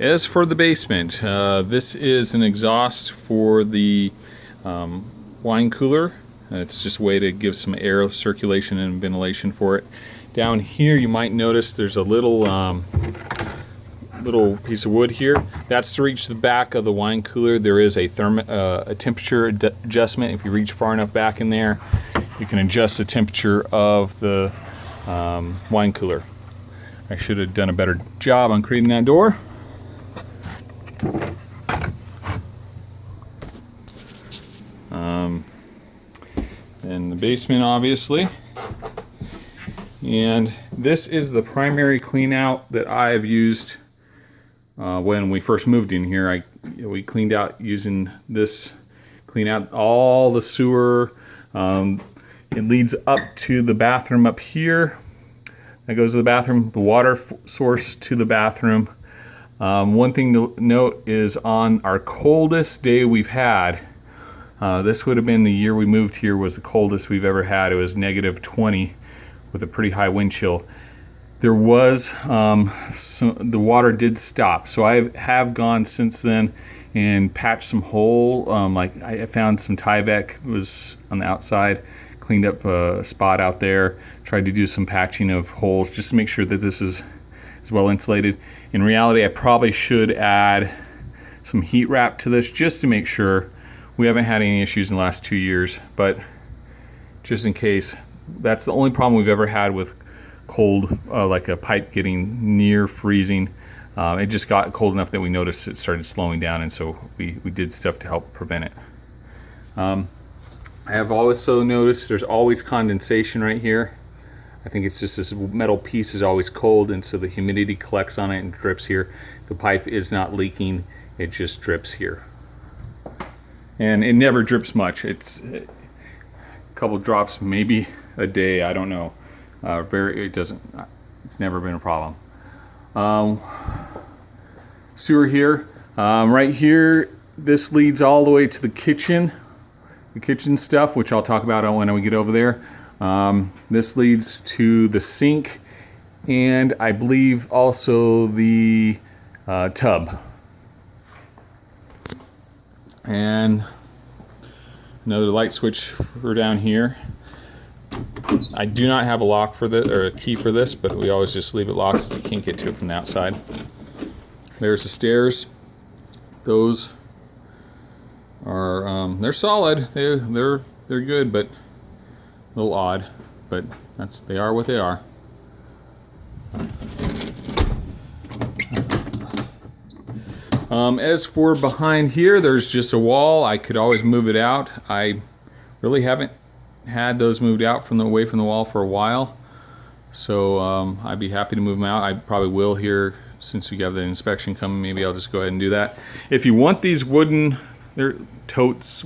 As for the basement, this is an exhaust for the wine cooler. It's just a way to give some air circulation and ventilation for it. Down here you might notice there's a little piece of wood here. That's to reach the back of the wine cooler. There is a temperature adjustment. If you reach far enough back in there, you can adjust the temperature of the wine cooler. I should have done a better job on creating that door. In the basement, obviously. And this is the primary clean out that I've used when we first moved in here. We cleaned out using this, clean out all the sewer. It leads up to the bathroom up here. That goes to the bathroom, the water source to the bathroom. One thing to note is on our coldest day we've had, this would have been the year we moved here, was the coldest we've ever had. It was -20 with a pretty high wind chill. There was, the water did stop. So I have gone since then and patched some hole. Like I found some Tyvek was on the outside, cleaned up a spot out there, tried to do some patching of holes just to make sure that this is well insulated. In reality, I probably should add some heat wrap to this just to make sure. We haven't had any issues in the last 2 years, but just in case, that's the only problem we've ever had with cold, like a pipe getting near freezing. It just got cold enough that we noticed it started slowing down, and so we did stuff to help prevent it. I have also noticed there's always condensation right here. I think it's just this metal piece is always cold, and so the humidity collects on it and drips here. The pipe is not leaking, it just drips here. And it never drips much. It's a couple drops maybe a day, I don't know. It's never been a problem. Sewer here. Right here, this leads all the way to the kitchen stuff, which I'll talk about when we get over there. This leads to the sink, and I believe also the tub. And another light switch for down here. I do not have a lock for this, or a key for this, but we always just leave it locked so you can't get to it from the outside. There's the stairs. Those are they're solid. They're good, but a little odd. But they are what they are. As for behind here, there's just a wall. I could always move it out. I really haven't had those moved out away from the wall for a while, so I'd be happy to move them out. I probably will here since we have the inspection coming. Maybe I'll just go ahead and do that. If you want these wooden totes,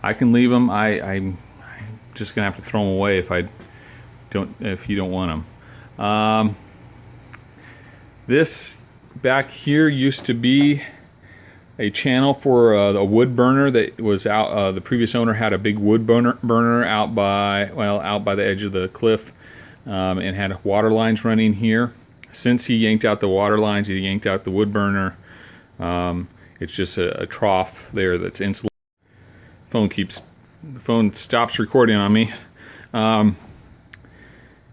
I can leave them. I'm just gonna have to throw them away if you don't want them. This back here used to be a channel for a wood burner that was out. The previous owner had a big wood burner out by the edge of the cliff, and had water lines running here. Since he yanked out the water lines, he yanked out the wood burner. It's just a trough there that's insulated. The phone stops recording on me.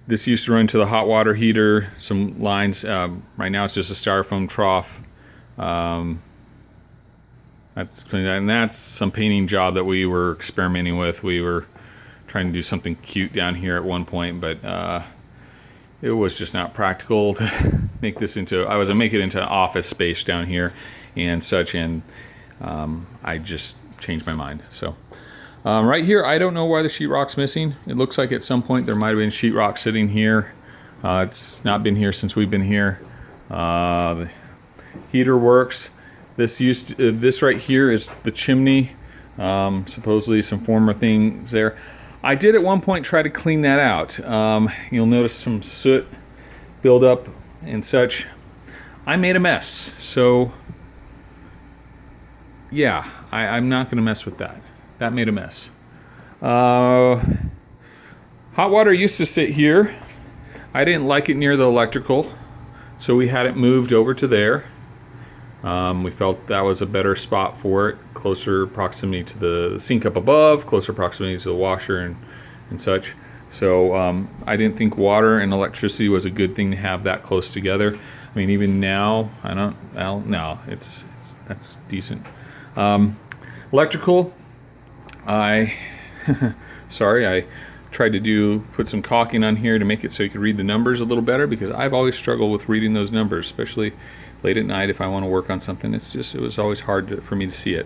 This used to run to the hot water heater, some lines. Right now it's just a styrofoam trough. That's some painting job that we were experimenting with. We were trying to do something cute down here at one point, but it was just not practical to make this into. I was gonna make it into an office space down here and such, and I just changed my mind. So. Right here, I don't know why the sheetrock's missing. It looks like at some point there might have been sheetrock sitting here. It's not been here since we've been here. The heater works. This right here is the chimney. Supposedly some former things there. I did at one point try to clean that out. You'll notice some soot buildup and such. I made a mess. So, yeah, I'm not going to mess with that. That made a mess. Hot water used to sit here. I didn't like it near the electrical, so we had it moved over to there. We felt that was a better spot for it, closer proximity to the sink up above, closer proximity to the washer and such. So I didn't think water and electricity was a good thing to have that close together. I mean, even now, that's decent. Electrical, sorry, I tried to put some caulking on here to make it so you could read the numbers a little better, because I've always struggled with reading those numbers, especially late at night if I want to work on something. It was always hard for me to see it.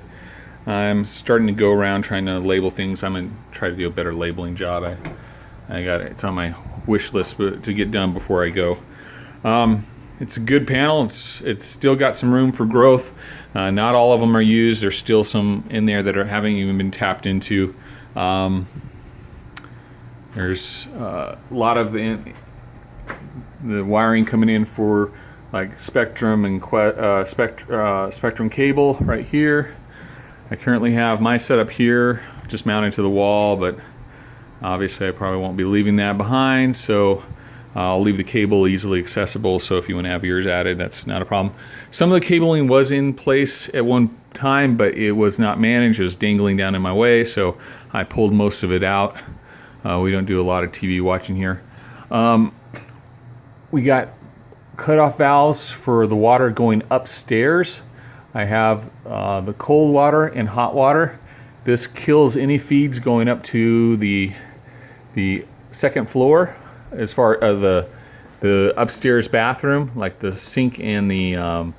I'm starting to go around trying to label things. I'm going to try to do a better labeling job. It's on my wish list to get done before I go. It's a good panel. It's still got some room for growth. Not all of them are used. There's still some in there that haven't even been tapped into. There's a lot of the wiring coming in for like Spectrum and Spectrum cable right here. I currently have my setup here, just mounted to the wall, but obviously I probably won't be leaving that behind, so I'll leave the cable easily accessible, so if you want to have yours added, that's not a problem. Some of the cabling was in place at one time, but it was not managed. It was dangling down in my way, so I pulled most of it out. We don't do a lot of TV watching here. We got cutoff valves for the water going upstairs. I have the cold water and hot water. This kills any feeds going up to the second floor, as far as the upstairs bathroom, like the sink and the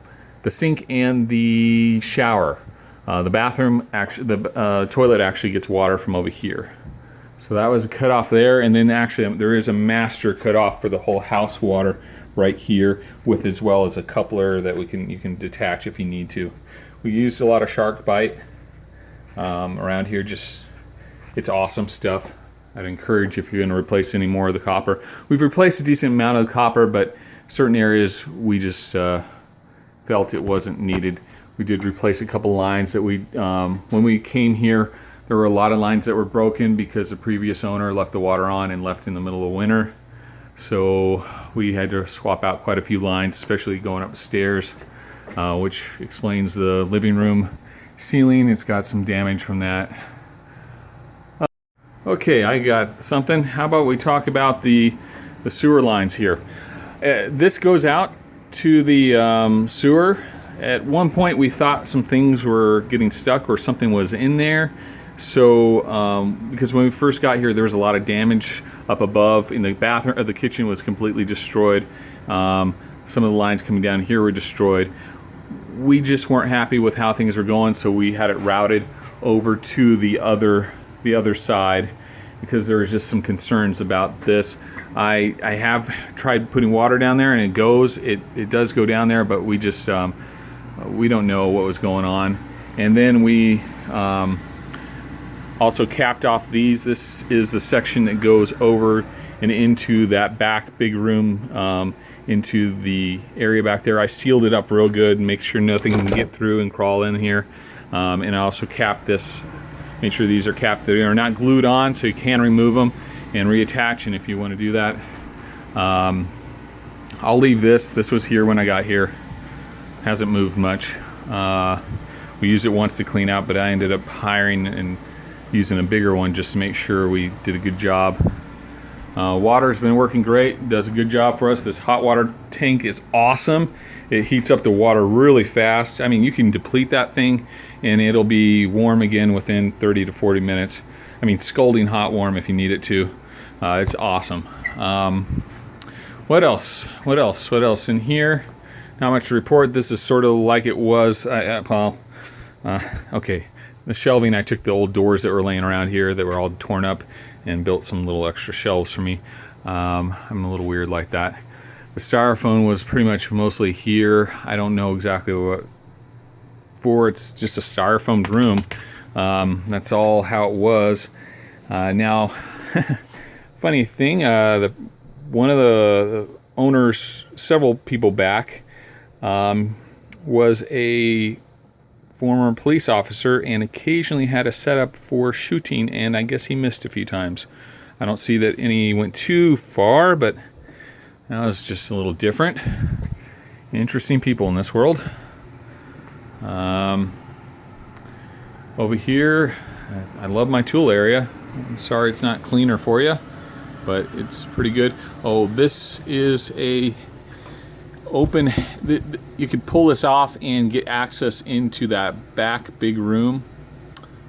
shower. The bathroom the toilet actually gets water from over here. So that was a cutoff there, and then actually there is a master cutoff for the whole house water right here, with as well as a coupler that you can detach if you need to. We used a lot of shark bite around here. It's awesome stuff. I'd encourage, if you're going to replace any more of the copper. We've replaced a decent amount of the copper, but certain areas we just felt it wasn't needed. We did replace a couple lines that when we came here, there were a lot of lines that were broken because the previous owner left the water on and left in the middle of winter. So we had to swap out quite a few lines, especially going upstairs, which explains the living room ceiling. It's got some damage from that. Okay, I got something. How about we talk about the sewer lines here? This goes out to the sewer. At one point we thought some things were getting stuck or something was in there. So, because when we first got here, there was a lot of damage up above. In the bathroom, the kitchen was completely destroyed. Some of the lines coming down here were destroyed. We just weren't happy with how things were going, so we had it routed over to the other side, because there was just some concerns about this. I have tried putting water down there, and it does go down there, but we just we don't know what was going on. And then we also capped off these. This is the section that goes over and into that back big room, into the area back there. I sealed it up real good and make sure nothing can get through and crawl in here. And I also capped this, make sure these are capped. They are not glued on, so you can remove them and reattach, and if you want to do that. I'll leave this. This was here when I got here. Hasn't moved much. We used it once to clean out, but I ended up hiring and using a bigger one just to make sure we did a good job. Water's been working great, does a good job for us. This hot water tank is awesome. It heats up the water really fast. I mean, you can deplete that thing and it'll be warm again within 30 to 40 minutes. I mean, scalding hot warm if you need it to. It's awesome. What else in here? Not much to report. This is sort of like it was. Okay. The shelving, I took the old doors that were laying around here that were all torn up and built some little extra shelves for me. I'm a little weird like that. The styrofoam was pretty much mostly here. I don't know exactly what for. It's just a styrofoam room. That's all how it was. Now, funny thing, one of the owners, several people back, was a former police officer and occasionally had a setup for shooting, and I guess he missed a few times. I don't see that any went too far, but that was just a little different. Interesting people in this world. Over here, I love my tool area. I'm sorry it's not cleaner for you, but it's pretty good. Oh, this is a open, you could pull this off and get access into that back big room.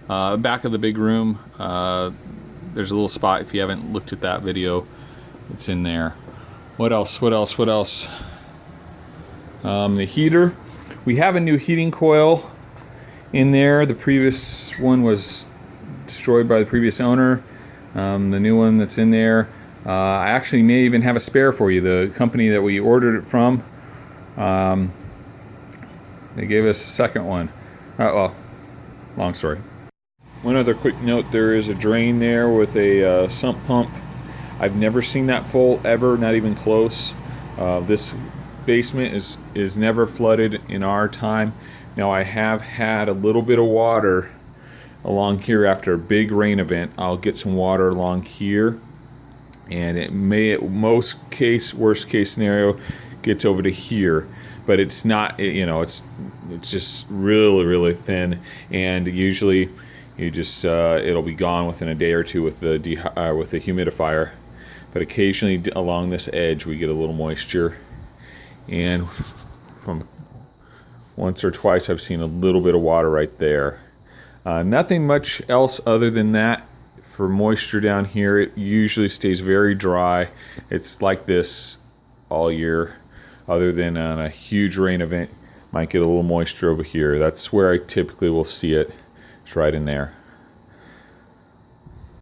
Back of the big room, there's a little spot. If you haven't looked at that video, it's in there. What else? The heater. We have a new heating coil in there. The previous one was destroyed by the previous owner. The new one that's in there, I actually may even have a spare for you. The company that we ordered it from, they gave us a second one. Well, long story. One other quick note, there is a drain there with a sump pump. I've never seen that full ever, not even close. This basement is never flooded in our time. Now I have had a little bit of water along here after a big rain event. I'll get some water along here, and it may, worst case scenario, gets over to here, but it's not, it's just really thin, and usually you just it'll be gone within a day or two with the humidifier. But occasionally along this edge we get a little moisture, and from once or twice I've seen a little bit of water right there. Nothing much else other than that. For moisture down here, it usually stays very dry. It's like this all year, other than on a huge rain event. Might get a little moisture over here. That's where I typically will see it. It's right in there.